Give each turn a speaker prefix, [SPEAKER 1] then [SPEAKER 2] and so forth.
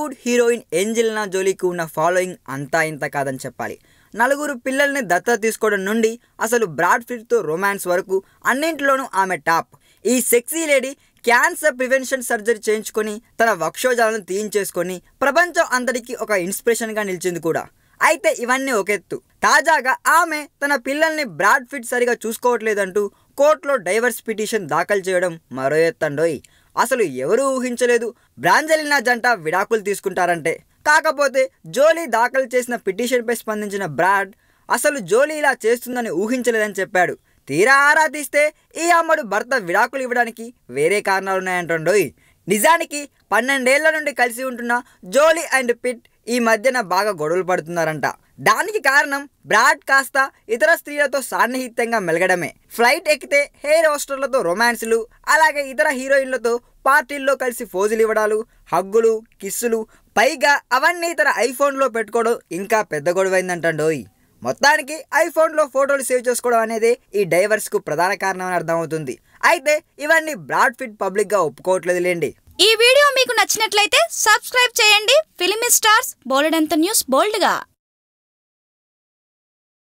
[SPEAKER 1] Hollywood heroine Angelina జోలీకి ఉన్న following అంతా ఇంత కాదని చెప్పాలి. 4 పిల్లల్ని దత్తత తీసుకోవడం నుండి అసలు బ్రాడ్ పిట్తో రొమాన్స్ వరకు అన్నింటిలోనూ ఆమె టాప్. ఈ sexy lady cancer prevention surgery చేయించుకొని తన వక్షోజాలను తీయించేసుకొని ప్రపంచం అందరికీ ఒక ఇన్స్పిరేషన్గా నిలిచింది కూడా. అయితే ఇవన్నీ ఒక ఎత్తు, తాజాగా ఆమె తన పిల్లల్ని బ్రాడ్ పిట్ సరిగా చూసుకోవట్లేదంటూ కోర్టులో డైవర్స్ పిటిషన్ దాఖలు చేయడం మరో ఎత్తండోయ్. అసలు ఎవరూ ఊహించలేదు బ్రాంజెలినా జంట విడాకులు తీసుకుంటారంటే. కాకపోతే జోలీ దాఖలు చేసిన పిటిషన్పై స్పందించిన బ్రాడ్ అసలు జోలీ ఇలా చేస్తుందని ఊహించలేదని చెప్పాడు. తీరా ఆరా తీస్తే ఈ అమ్మడు భర్త విడాకులు ఇవ్వడానికి వేరే కారణాలున్నాయంటుండోయ్. నిజానికి 12 ఏళ్ల నుండి కలిసి ఉంటున్న జోలీ అండ్ పిట్ ఈ మధ్యన బాగా గొడవలు పడుతున్నారంట. దానికి కారణం బ్రాడ్ కాస్త ఇతర స్త్రీలతో సాన్నిహిత్యంగా మెలగడమే. ఫ్లైట్ ఎక్కితే హెయిర్ హోస్టర్లతో రొమాన్స్లు, అలాగే ఇతర హీరోయిన్లతో పార్టీల్లో కలిసి ఫోజులు ఇవ్వడాలు, హగ్గులు, కిస్సులు, పైగా అవన్నీ తన ఐఫోన్లో పెట్టుకోవడం ఇంకా పెద్ద గొడవైందంటండోయ్. మొత్తానికి ఐఫోన్లో ఫోటోలు సేవ్ చేసుకోవడం అనేది ఈ డైవర్స్కు ప్రధాన కారణం అని అర్థమవుతుంది. అయితే ఇవన్నీ బ్రాడ్ పిట్ పబ్లిక్గా ఒప్పుకోవట్లేదు లేండి.
[SPEAKER 2] ఈ వీడియో మీకు నచ్చినట్లయితే సబ్స్క్రైబ్ చేయండి. ఫిలిమి స్టార్స్ బోలెడంత న్యూస్ బోల్డ్గా.